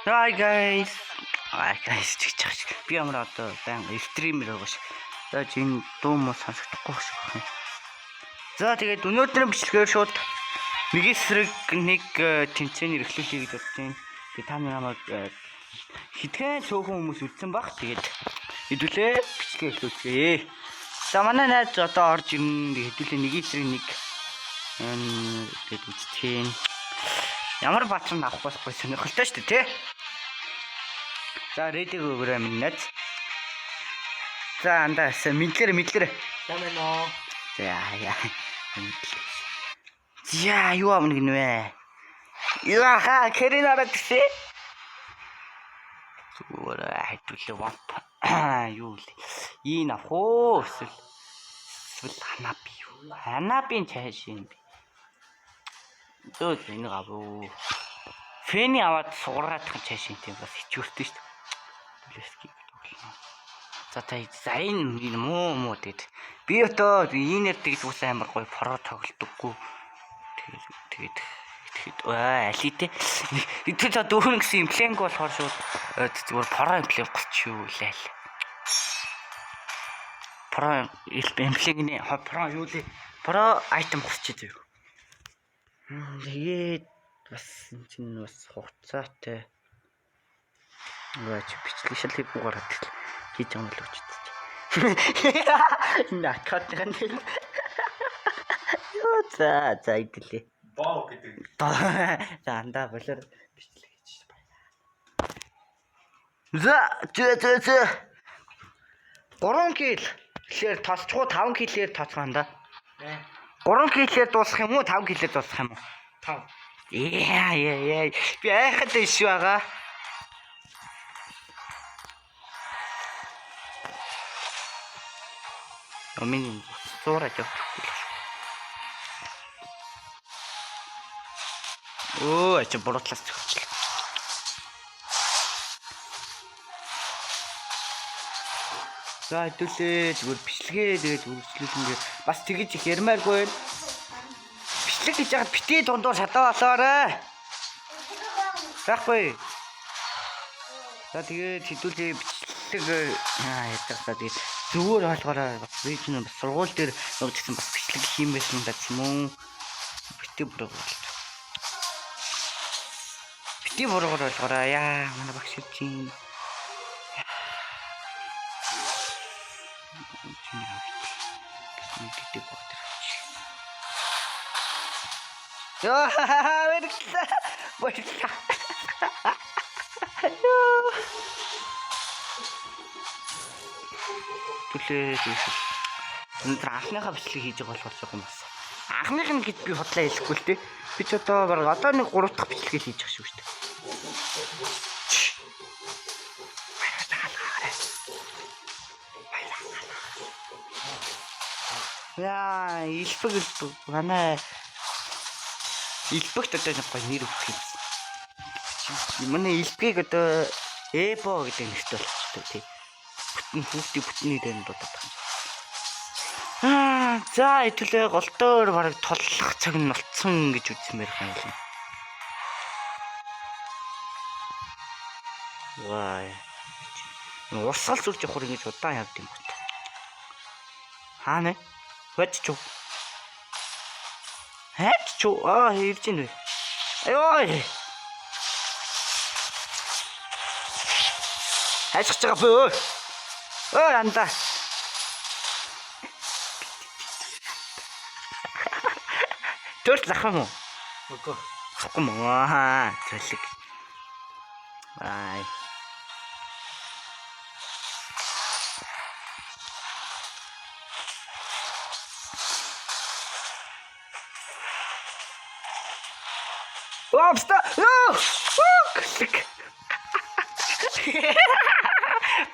Hi guys чигч. Би ямар одоо баян стример байгаа ш. За чинь дуу муу сонсохдохгүй ш. За тэгээд өнөөдрийн бичлэгээр шууд нэг эсрэг нэг тэмцээний эрхлүүлэе гэж бодож байна. Тэгээд та намайг хитгэн цөөхөн хүмүүс үлдсэн баг. Тэгээд хэдүүлээ бичлэгээ эхлүүлье. За манай найз одоо орж ирнэ. Хэдүүлээ нэг эсрэг нэг тэгээд үзтгий. Ямар баатар авах болохгүй сонирхолтой шүү дээ, тий? За, ready өгөөрэй минь найз. За, андаас мэдлэр. Ямар нөө? За, юу амна гинвэ? Яха, кэрин араад тий? Зүгээр хэдүүлээ вамп. Юу л. Ийн авах уу? Эсвэл ханаби юу? Ханабийн цааш юм би. Дөөс энэ гавуу. Фэний аваад сугараадах цааш юм тийм бас хичүүртэй шүү дээ. Плэски гэдэг. За энэ муу тэгэд. Би одоо инээр тэгд ус амар гоё про тоглодоггүй. Тэгээд алитэй. Итгэж за дөрөв гэсэн имплэнг болохоор шууд зүгээр про имплэнг болчихюу лээ. Про имплэнгний про юу лээ? Про айтем болчихё. Тэгээд бас чинь бас хугацаатай бичлэг шалхийг угаараад хийж байгаа юм л үчтэй. Накатган дээр. Ёо за идлээ. Боо гэдэг. За андаа болоор бичлэг хийж байна. За. 3 кил. Тэгэхээр тосчгүй 5 килээр тооцох юм да. 3 килээр дуусах юм уу? 5 килээр дуусах юм уу? 5. Яа. Би айхад иш байгаа. Минь суураж явахгүй. Оо, ач буруутлаас зөвчлээ. За хэдүүлээ зүгээр бичлэгээ тэгээд үргэлжлүүлэнгээ бас тэгэж их ярмааргүй. Бичлэг гэж яагаад битгий дундуур шатаа болоорой. Заахгүй. За тэгээд хэдүүлээ бичлэг яцгаа тэгээд зүгээр ойлгоорой. Би ч бас сургууль дээр явагдсан бас бичлэг хиймээс юм даа юм уу? Битгий буруугаар болчих. Битгий буруугаар ойлгоорой. Яа, манай багш чинь гэдэг багтар. Яа, верх. Түлээ. Өнөөдөр анхныхаа бичлэг хийж байгаа болохоор жоохон бас. Анхных нь гэж би худлаа хэлэхгүй л дээ. Би ч одоо баг одоо нэг 3 дахь бичлэгээ хийж байгаа шүү дээ. Яа, илбэг манай илбэгт одоо нэг гоё нэр өгөх юм. Манай илбэгийг одоо Эбо гэдэг нэртэй болчихсон тий. Бүтний дэнд дуудаад байгаа. За хэдүүлээ голдоор бараг толлох цаг нь болцсон гэж үзмээр байна. Вай. Урсгал зүрж явах ингэж удаан явд юм бот. Хаана? Хэвчүү. Ирж ийн вэ? Аюу. Хайцж байгаа бөө. Анда. Төрт зах юм уу? Үгүй. Ахгүй маа. Цэлэг. Ай. Опста!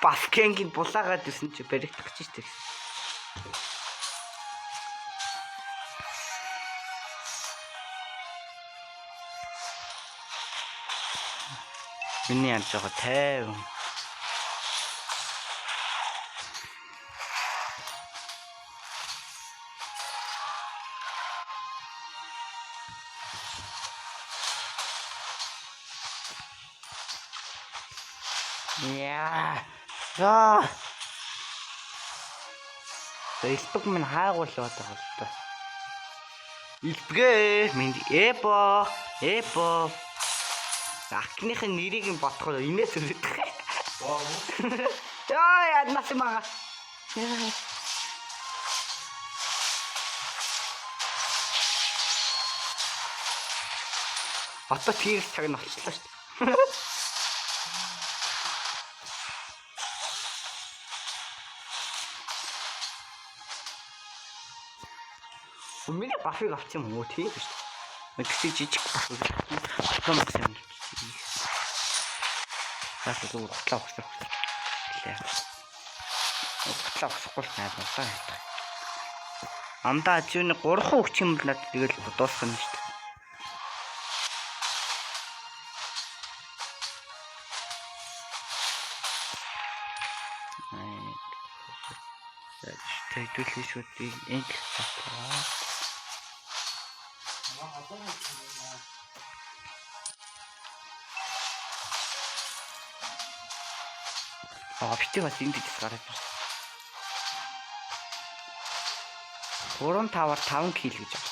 Баскенгийн булаагаад ирсэн чи баригдах гэж штэ. Миний яаж байгаа тайв. Яа. За. Facebook минь хаагуул байгаа бол та. Илбгээ минь эпо. Ахныхын нэрийг нь бодохоор инээс үлдэх. Яа, нас мага. Одоо тэр цаг нь болчихлоо шүү дээ. Миний бафыг авчих юм уу тийм шүү дээ. Тэгсээ жижиг бафыг автомат юм. Хаач зүгээр батлаа өгсөн. Батлаа өгсөхгүй найдаа. Амдаа ачууны 3 өгч юм бол надад тэгэл дуусах юм шүү дээ. Тэгэлгүй шүү дээ. Энд татлаа. Битээ бас энд дэс гараад байна. 3-5-аар 5 кг гэж байна.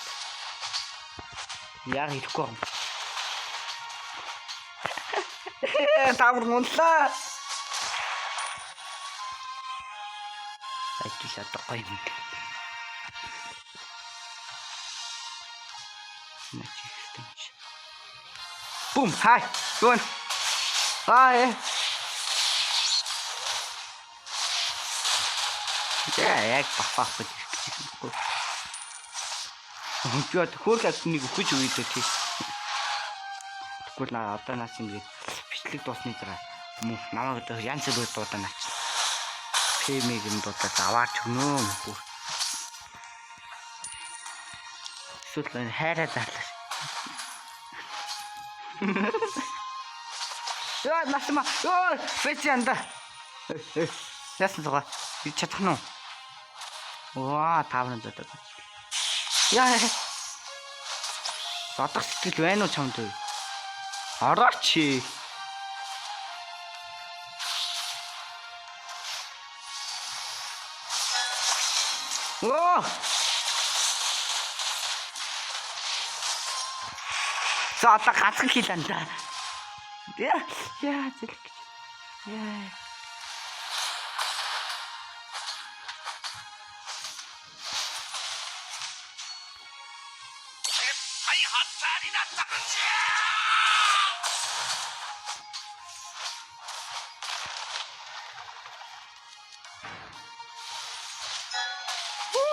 Яг ирэхгүй юм. Тавар мунлаа. Айдл одоо юм. Бум, хай. Гон. Хай. Яг бафах гэж хэлчихсэн. Хөөд хөөхөд нэг өгч үйдээ тий. Тэгвэл наа одоо наас ингэж бичлэг дуусны дараа мөн намайг одоо янз бүр дуудаа наач. Пэмиг юм дуудаад аваач өгнөө. Эсвэл хайраа зарлаа. Яа насма. Өө фэчэнда. Яасан згаа. Би чадах нь уу? Ваа, таврын зодод. Яа. Бодох сэтгэл байна уу чамд? Орооч. Оо. За одоо ганцхан хилэн да. Яа, зэрэг. Яа.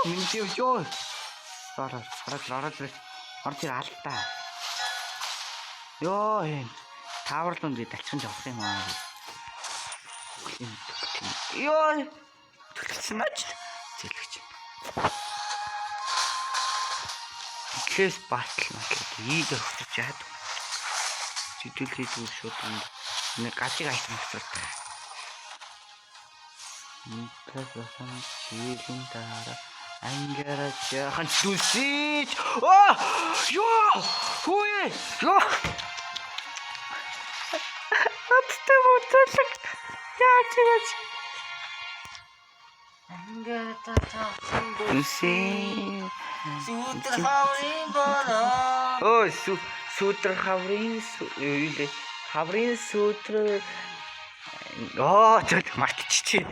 Минь ёо. Сараа орж ир алдаа. Ёо энэ таварланд би талчин явах юм аа. Ёо. Төлөвсөн ач. Зэлгэж. Кэс батл ийдэр хөтөж яад. Зэдүүлээ дүү шууд нэг гажиг айтсан хэвчээ. Никасан чиглэн дараа ангаарч яхан түлсэж. Оо! Ёо! Хөөе! Ёо! Аттай бодлоо. Яач. Ангаарч таасан түлсээ. Сутр хаврын бана. Ой, сутр хаврын юу хаврын сутр. Оо, тэр мартчихжээ.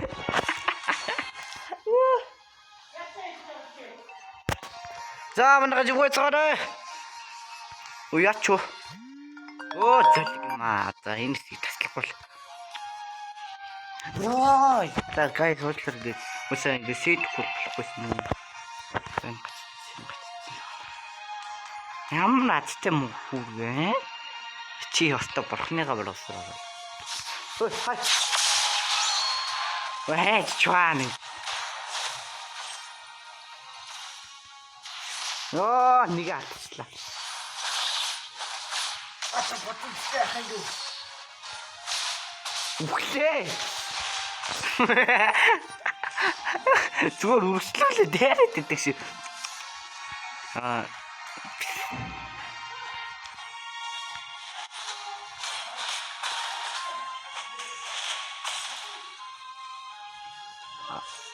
За, манайх зүгөөцгаарай. Уяач уу. Оо, зэлгмаа. За, энэ таслахгүй л. Оо, за гай хөлтөр гээ. Үсэн ингэ сэт болохгүйсэн юм. Ямар азтай муу хүүгээ. Чи өстө бурхныгаа боловсроо. Ой, хай. Ой, чуаны. Оо, нэг атслаа. Ата боттой ханду. Үхлээ. Зүгээр үргэлжлүүлээ дээрэт гэдэг шиг.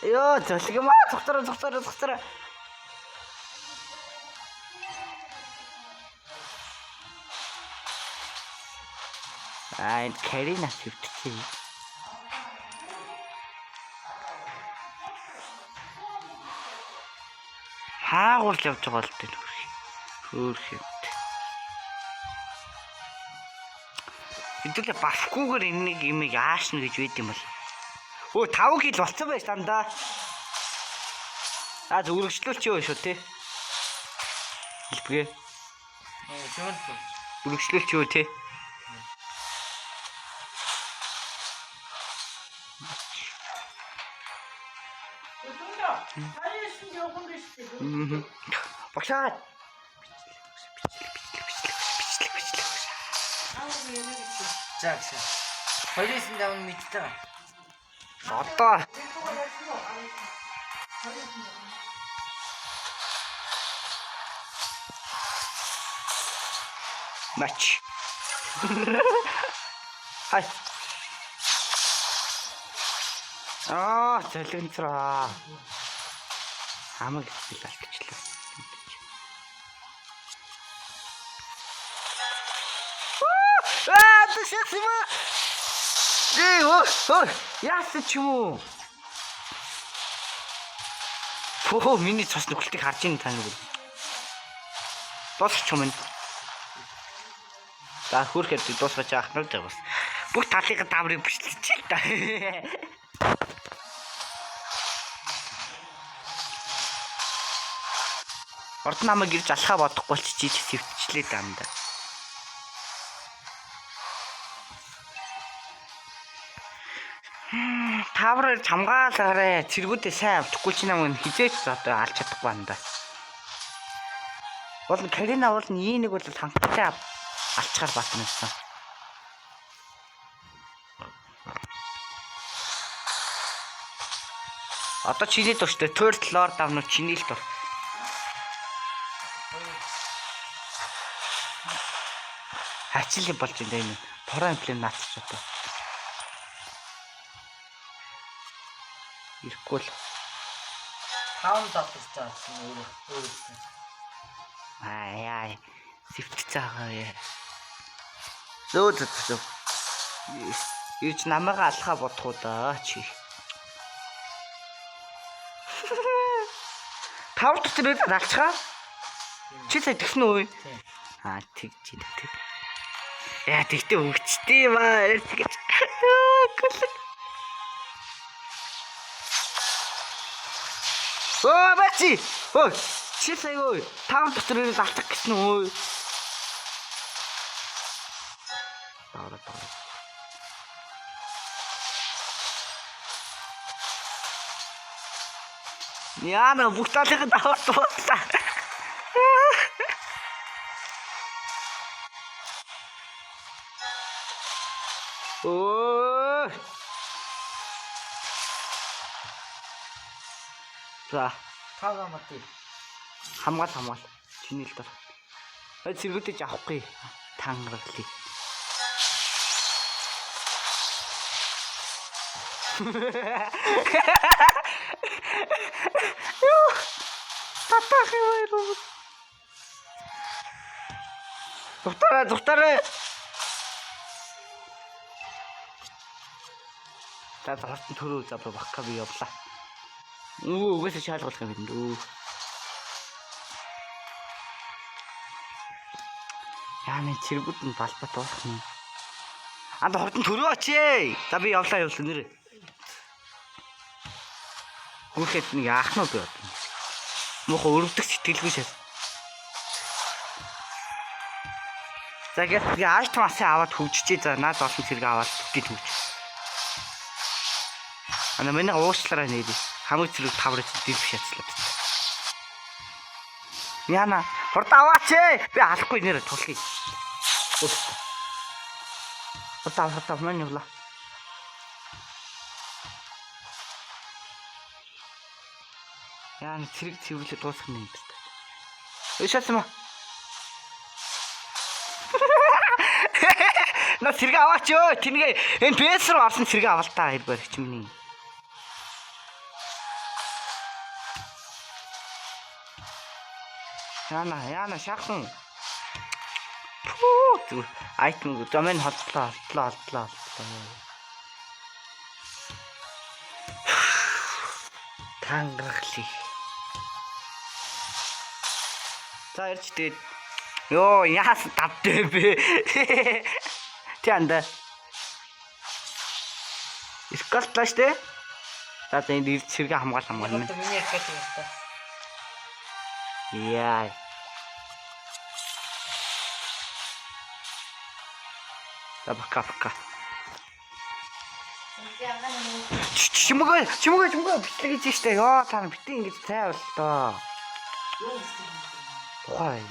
Ёо, зөөлг юм аа. Цогцороо. Аа, Карина хэвтчихээ. Хаагуул явж байгаа л дээ хөөх. Хэдүүлээ басгүйгээр энийг имийг аашна гэж байд юм бол. Өө 5 кг болцсон байж дандаа. Үргэлжлүүлчих шүү те. Хэлбгээ. Үргэлжлүүлчих те. Багшаа. Жаагсан. Хоёрын давн мэддэг. Одоо. Матч. Хай. Зэлэнтраа. Хамаг билалчихлаа. Тэсэсима. Яасан ч юм уу? Миний цус нөхөлтийг харж ийн тань үү? Дуусчих юм. За хүрхэд дуусгаж яах нь вэ бас. Бүх талын даврыг бичлэчих л та. Орд намайг ирж алхаа бодохгүй болчих сэвтчлээ дандаа. Тавраар хамгаалаарэ цэргүүдээ сайн авчихгүй ч намайг хизээч одоо алж чадахгүй байна да. Бол Карина бол нэг бол хангалттай алчгаар батна гэсэн. Одоо чиний дуртай Third Lord давнууд чиний л дур. Хачил болж энэ энэ пороо имплент наацч одоо. Ирэхгүй л. Таун татчих таасан өөрөө. Ай. Сэвтцээгаа яа. Зөө. Ирж намайг алхаа бодох уу да чи. Тав дотор алцгаа. Чи сая тэгсэн үү? Тэгж. Яа тэгтээ өгчтэй маа тэгэж. Бачи. Чи сая ой. Тав дотор алцах гэсэн үү? Таараа. Яна бүгтaalыг даваад туусаа. За, таагаа мати. хамгаал. Чиний л дор. Цэргүүдэж авахгүй. Тангараглыг. Татахи вайруу. Зүхтараа. За хортон төрөө завла бакка би явлаа. Угсаа шаалгуулах юм дөө. Яаны цэргүүд нь балбат болох юм. Хортон төрөө очие. За би явлаа нэр. Гүрхэд нэг яах нь бэ? Мохо өрөвдөх сэтгэлгүй шээ. За гээд ааш томасаа аваад хөвжчихээ. За наад олон цэрэг аваад бүгдийг хөвж. Манай уучлаарай нэр. Хамаг цэрэг тавраж дил шатслаа. Яна хурд аваач ээ. Би алахгүй нэр тулхий. Хурд мань явла. Яна цэрэг цэвэрлээ дуусгах юм байна. Ишаасма. На цэрэг аваач ёо. Тэнгээ энэ бэс рүү авсан цэрэг авалтаа хэлбэр хичмэний. Яна шахсан. Пүү. Айтмыг домын холтлоо. Тангархли. За ирж тэгээд ёо яас тавтай бэ. Тэнд. Искалтлаа штэ. За энд ирж сэргээ хамгаална. Одоо миний ярих гэж байна. Яа. Бака. Чимэгээ бичлэг хийж штэ. Ёо та битэн ингэж цай бол тоо. Тухай.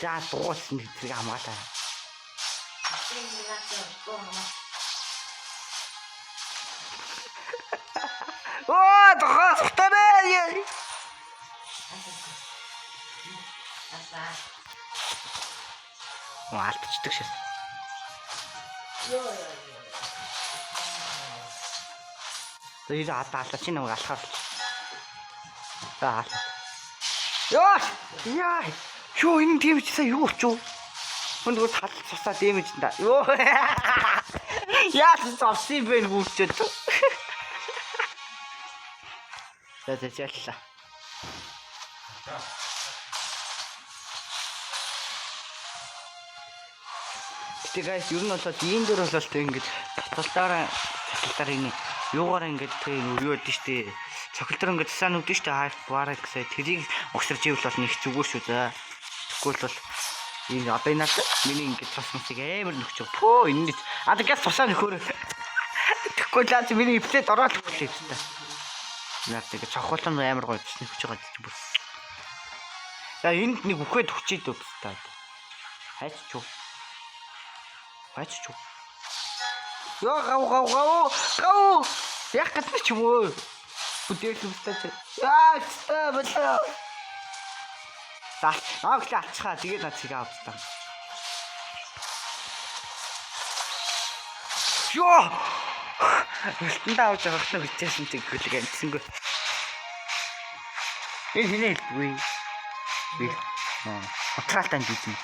За дуусна зэрэг хамгаалаа. Оо тохостой бэ. Алдчихдаг шээ. Тэр атаалаа чи нэг алхаар. За алхаа. Яа. Шоо энэ тийм ч сая юу ч юу. Хүндгөө тал цусаа дэмэж та. Ёо. Яас зовсон бэ гүрчээд. За зэллээ. Гэтэ guys ер нь бол ийм дөр бол тэг ингэж цацалтаараа энэ юугаар ингэж тэг өрөөд штэ. Цохилтор ингэж цаана үдэн штэ хайп баараа гэсэн тэрийг огсорч ивэл бол нэг зүгээр шүү за. Тэгвэл бол энэ одоо энэ миний ингэж цасмасыг амар нөхч. Пөө энэ газ цусаа нөхөр. Тэгвэл лаач миний эвлээд ороод хөглөө хэвчээ. Наад тэг цохолон амар гоё нөхч байгаа ч бүр. За энд нэг үхээд хүчээд өгсдөө. Хайч чуу. Ёо гав. Яг гэж ч юм уу. Бүтээл үстэй. Яа болоо. За ааглаа алцгаа тэгээд над цэгээ авцгаа. Ёо. Үлтэндээ авч явах нь битээсэн тэг гэлэг амтсангүй. Энэ хинээ хэлгүй. Би. Отралтанд дийсэн.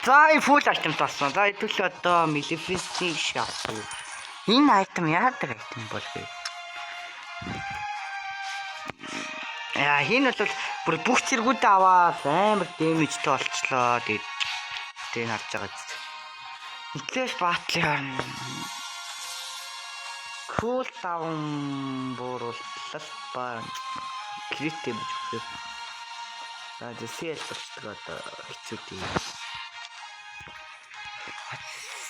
За фул айтем тоосон. За хэдүүлээ одоо Maleficent shop. Энэ айтем яадаг айтем бол вэ? Яа хин бол бүр бүх зэргүүдээ аваад амар дэмэжтэй болчлоо. Тэгээд харж байгаа зү. Итлээс баатлын cool down бууруулалт ба критик гэж үгтэй. За дэсэл болчихдог одоо хэцүү тийм.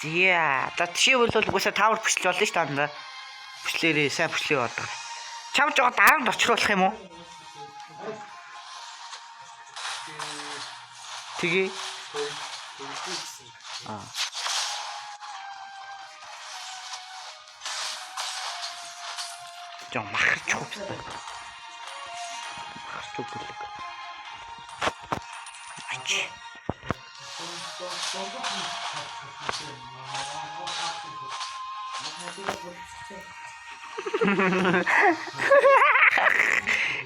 Яа, та чи бол угсаа тавар бүслэл болно ш та. Бүслээрээ сайн бүслээ болдог. Чам жоо даанд очихруулах юм уу? Тэгээ. Жоо махарч хөвстэй. Махарч өгөх. Ачи.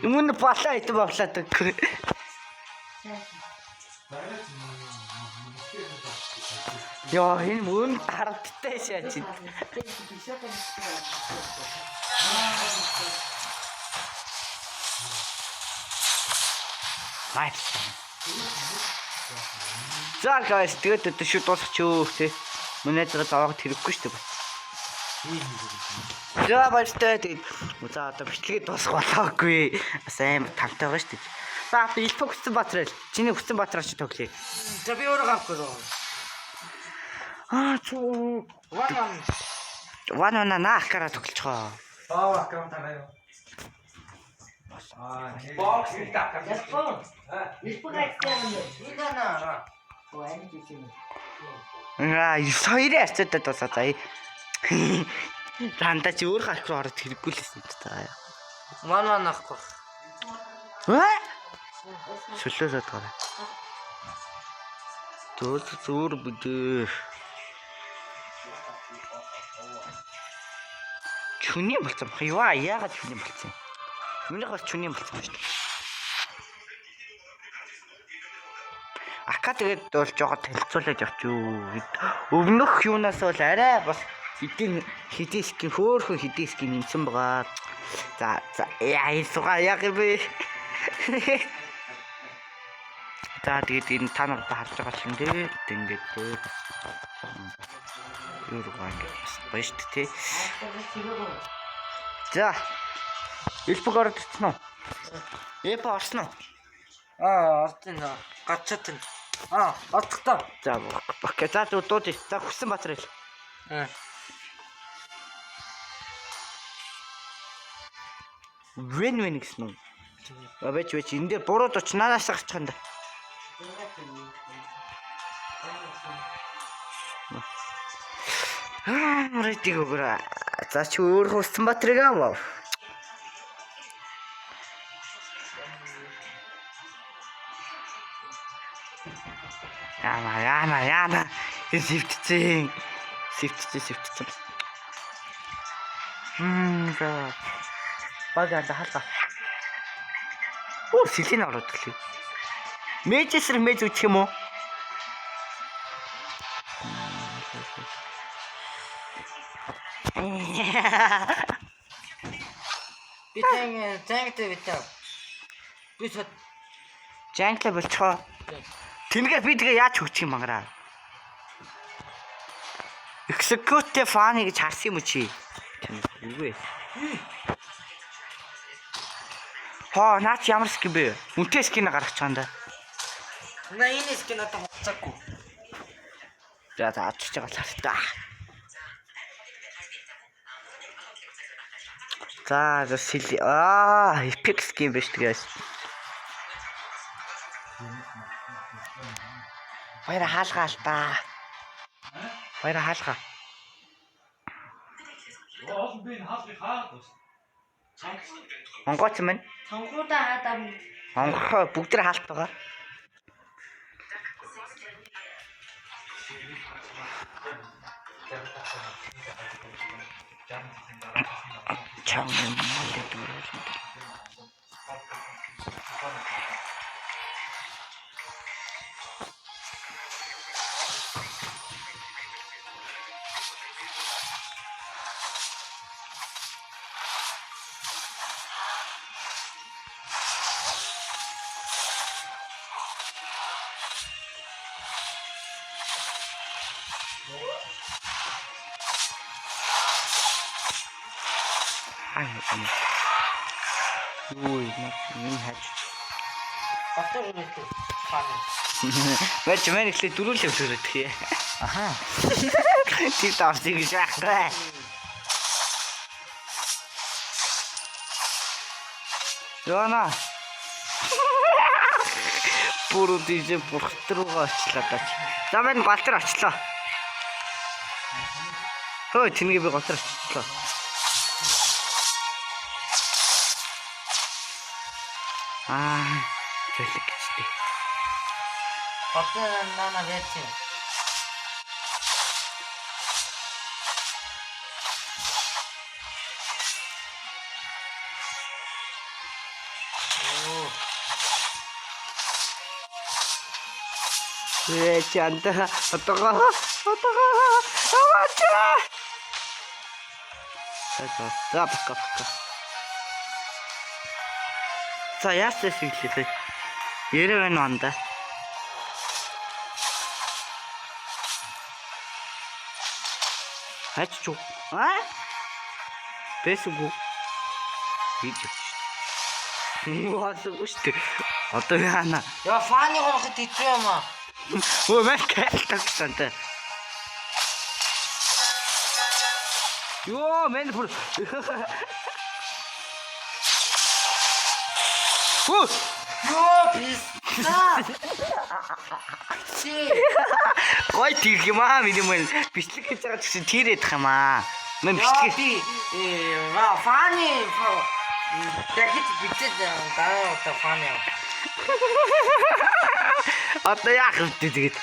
Мөн балаа ит бавлаад өгөх. Яа энэ мөн харадтай шаач. Nice. За guys тэгээд одоо шүү дуусчихөө тий. Менежер заваад хэрэггүй шүү дээ. За баяртай тэгээд за одоо бичлэгээ дуусах болоогүй. Бас амар тавтай байгаа шүү дээ. За одоо илф хүссэн батрал. Чиний хүссэн батраач тоглоё. За би өөрөө гавхгүй руу. Чуу. Ван наахкараа тоглоцгоо. аккаунт тараа. Бокс так. Соёрын арцуудад басаа заа. Дандаа чи өөр харах руу ороод хэрэггүй л байсан та. Ман ахгүй. Сүлээд байгаа. Зөөр бидээ. Чү чүний болсон. Яа, яагаад чүний болсон? Минийх бас чүний болсон шүү дээ. Ака тэгээд бол жоохон танилцуулаад явч юу. Өвнөх юунаас бол арай бас хэдийн скин хөөхөн хэдийн скин нэмсэн байгаа. За яа яг би. За тэгээд энэ та нарт харж байгаа юм дээ. Ингээд юу руугаа бас гоё шүү дээ. За. Элбэг ордсон уу? Эпа орсон уу? Орсон. Гацаад энэ. Ордохдоо. За окей. За дуудаа. За хүссэн баатар ил. Вэн гэсэн үү? Аваач энэ дээр буруу дучнаас гарчих юм да. Мөрөдийг өгөрөө. За чи өөр хүссэн баатарыг аваа. Яна. Сивтцэн. За. Багада халга. Оо, сэлэн ороод гэлээ. Мэжэсэр мэж үчих юм уу? Зангтай битээ. Би сод Жанкла болчихоо. Тэнгээ би тэгээ яаж хөгчих юм бангараа. Execute фаны гэж харсан юм уу чи? Үгүй. Наач ямар скин бэ? Үнтэй скин гаргаж байгаа юм да. энэ скин одоо хуцаагүй. За очиж байгаа л та. За сэл epic skin биш тэгээс. Баяра хаалгаал та. Баяра хаалгаа. Олон би энэ хаалгыг хаагаад байна. Монгооч мань. Сонгуудаа хадаа. Монгоо бүгд тэ хаалт байгаа. Чам мали дураа. Ui, nó haj. Батар үлээ. Фаны. Бач мэн ихлэ дөрүүлээ өгөөд хий. Аха. Ти таарсыг шахраа. Яна. Пүрүү дижэ бурхтруугаа очлаа даач. За мэн галтар очлоо. Хөөе тэнгээ би галтар очлоо. Төлөгчтэй. Батар нана вэцэн. Чанта отого. Авача. За пока. За яастай сэглээ. Еревэн ванда. Хаччу. Бэсгүү. Видео. Муусгүй шүү дээ. Одоо яана. Яа фаны гонхот идэх юм аа. Ой мэн кайтагсан тэ. Ёо мэн бүр. Ёо писта. Чи. Гой тийх юм аа миний мэн бичлэг хийж байгаа гэсэн тийрээд тах юм аа. Мэн бичлэг фаны тэгэж бичээд дараа одоо фаны. Одоо яах вэ тэгээд.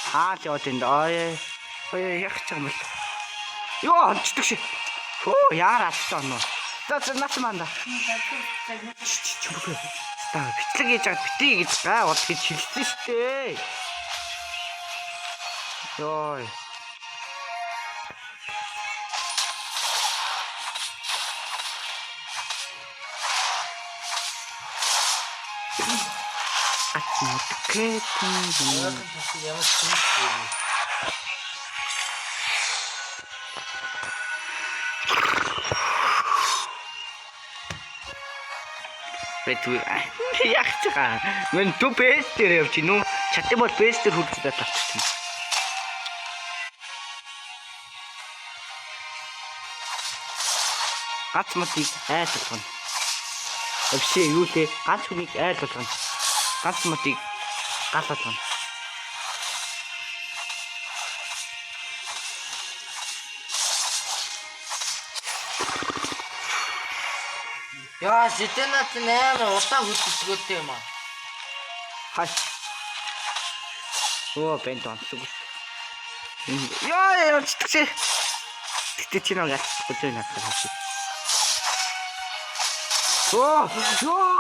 Хаа ч яваад энэ ой яг ч юм бол. Йоо онцдог ши. Оо яараа ч оноо. За нас манда. Чүмхэ. Та бичлэг хийж байгаа битгий гэж гоо гэж хэлсэн штэ. Йой. Ямар юм. Бэтгүй яг цаа. Мэн ту бэс дээр явчих нү. Чатсан бол бэс дээр хурцдаа тавчихсан. Гац матыг айл болгоно. Өвшөө юу лээ? Гац хүнийг айл болгоно. Гац матыг гал болгоно. Яа, сэтэнат нээр утаа хөдөлгөөтэй юм аа. Хай. Оо, бент онцгүй. Яа, чигчээ. Тэгтээ чи нэг яцгүй зөө надад хашиг. Оо, ёо.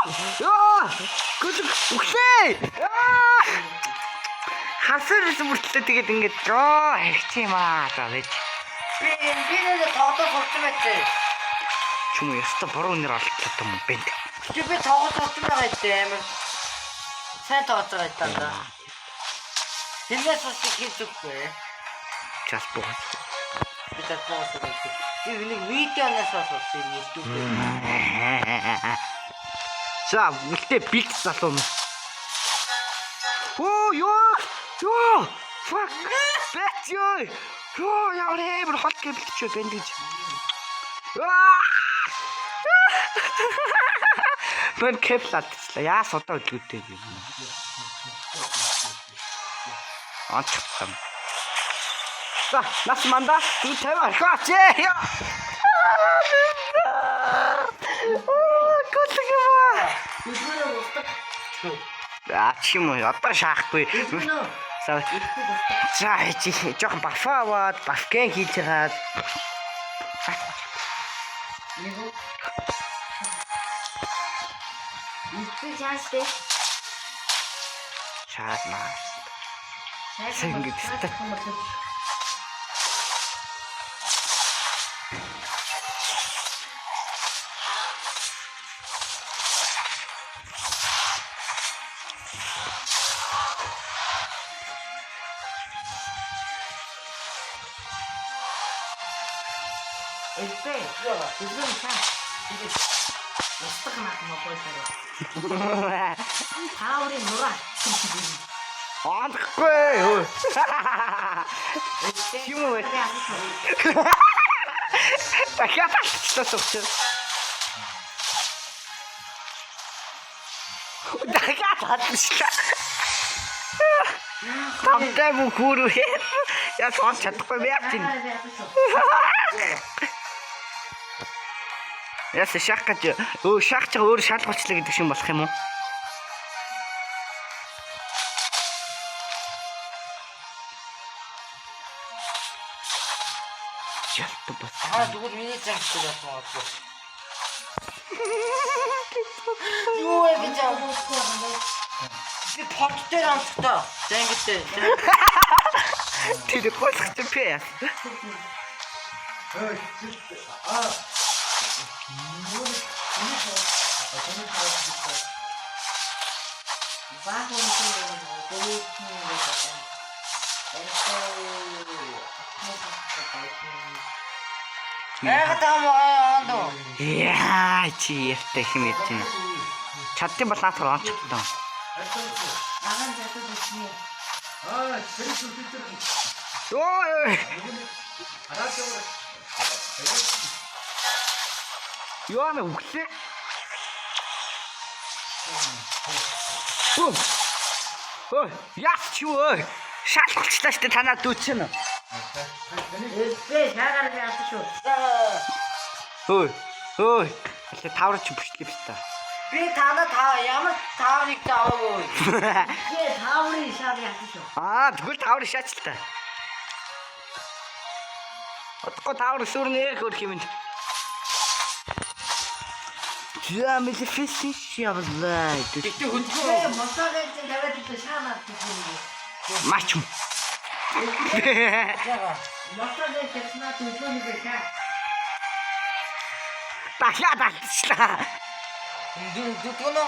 Гүлэг үхлээ. Хасарс бүртлээ тэгээд ингэж хэрэгч юм аа за вэж. Би нэ тоодоо болчихсон байт. Чүм яста буруу нэр алдлаа юм бент. Би тоогоо болчихсон байгаа юм. Сайн тоогоо байгаа даа. Тэмээс ус хийж өгөхгүй. Час буугас. Би тасмаас өгөх. Би нэг видеоноос олсон YouTube. За, үлдээ биг залуу юм. Оо, ёо. Fuck. Бэт ёо. Ёо, ямар хэмэр хол гэвэлчээ бэнд гэж. Бэн кэплатчлаа. Яас одоо үлдээ юм. Анчсан. За, нас манда. Ти тавар хаач. Чим уу одоо шаахгүй. За чи жоохон бафаваад бафкен хийж хагаад. Шаадмаа. Сэнгид стат. Эстэй. Үзэн цаа. Тэгээд устгах нах мопойсоо. Тааврын нураа. Аахгүй. Юм уу? Дахиад алцлаа. Дахиад алцлаа. Тамтай бүхүрүү. Я сон чадахгүй байх чинь. Яс шах гэж шахч өөр шалгуулчлаа гэдэг шиг болох юм уу? Ялт бас. Тэгвэл миний цааштай байна. Юу вэ гэж аа? Би пот дээр амттай. Зангидтэй. Тэр голх чипээ. Яа чи ястай хэмээн чинь. Чадсан бол наатар онцгдсон. Ой. Яна үхлээ. Ой, яач юу? Шалгалчлаа штэ танаа дүүцэн. Эстэй шаагаар яасан шүү. Ой. Аль таврч бүшлээ бистэ. Би танаа ямар тааврыг тааваагүй. Би тааврын шаар яасан. Аа тэгвэл таавар шаач л та. Отго таавар сүрнээ хөрх юм. Я мэлфэсин явлаа. Тэгтээ хөдөлгөөн мотогийн тавиад идэх шаанаад тийм. Мачм. Яга. Мотогийн тэснаа төлөвлөний бэхэ. Дахиад алдчихлаа. Дүгнө.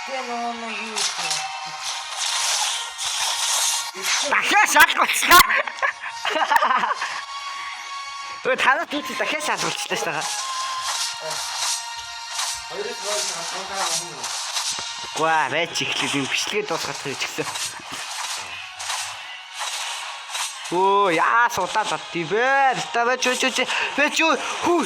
Тэно юу. Дахиад шалгуулчихлаа. Өө танаа түүч дахиад шалгуулчихлаа шүү дээ. Гуа рэч ихлэх юм бичлэгээ дуусгах гэж хэлсэн. Оо яа суудаад баттибэ. Ставэ чү хүү.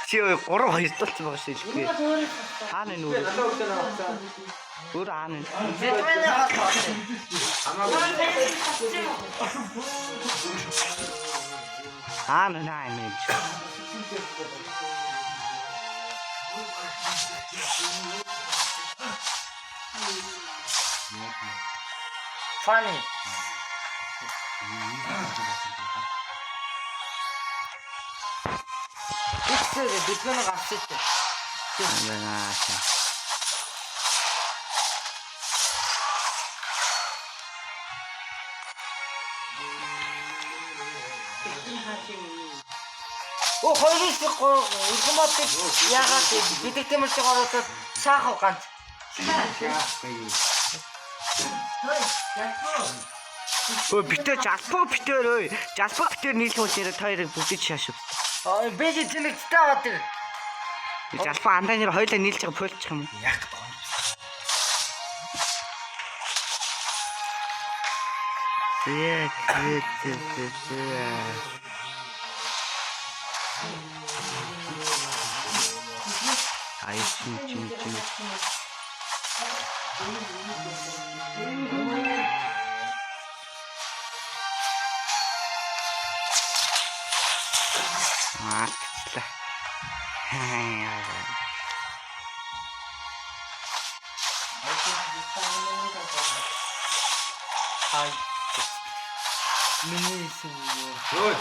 Чи 3-2 толцсон байгаа шүү дээ. Хаана нүү? Өөр хаана? Хаана наа юм. Funny. Ихтэй бидний гацчих. Яа. Оо хоёрын улмаатай яагаад бидэрт юмж байгаа бол саах ганц. Өө битээ жалбаг битээр өө. Жалбаг битээр нийлхүүл нэрээ хоёрыг бүгдийг шааш. Аа би зэнэгтэй аваад тэр. Жалбаг андаа нэр хоёулаа нийлж байгаа польчих юм. Яг тоо. Ай чин. Аатла. Ай. Минийсэн юу? Ой.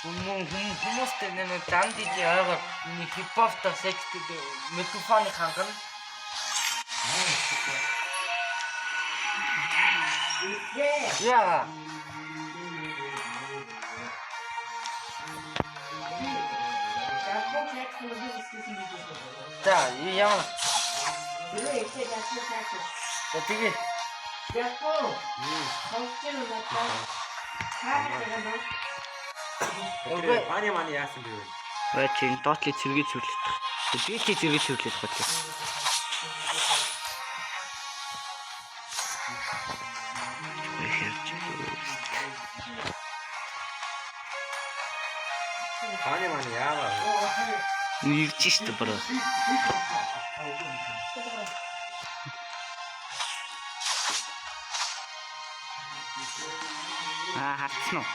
Хүмүүс тэр данд иж яагаад хипхоп та секст микрофоны хангана. Яа. Да, яа. Тэгээ. Мани яасан бэ? Вэ чин доотлыг зэрэг цэвэрлэх. Дийлхий зэрэг цэвэрлэх бодлоо. Мани яаваа. Ирж штэ бро. Хатсан уу?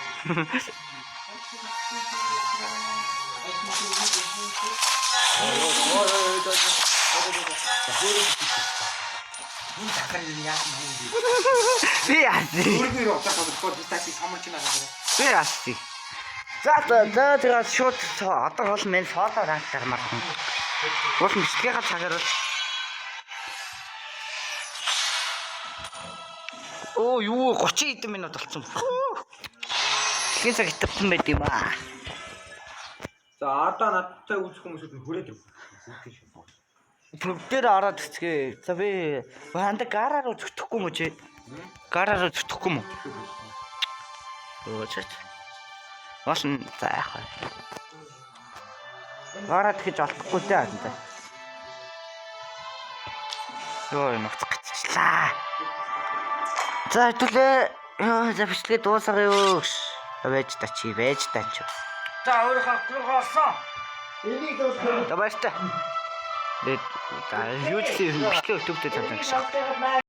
Мөн дахин яасан юм бэ? Би яасан. Өөрөөр оцоход бистаси самарч байгаа. Би яасан. За тэгээд шууд одоо бол мен фоло рантаар мархан. Уул бичлэгээ цагаар бол оо юу 30 хэдэн минут болсон. Хэн цаг итгэсэн байд юм аа. За одоо надтай үзэх хүмүүсүүд нь хүрээд ирв. Бүгдээр ороод үцгээ. За би хандаг гараар зүтгэхгүй юм уу чи? Гараар зүтгэхгүй юм уу? Оо чат. Басан за яах вэ? Гараад гэж олдохгүй дээ хандаг. Йоо нуцах гэчихлаа. За хэвлээ. Йоо за бичлэгээ дуусгая юу. Байж та чи. За өөрөө хатруулсан. Энийг дуусгах. За баяр та. Тэгээд юу ч бичлэг өтөвдөд тавьсан гэж.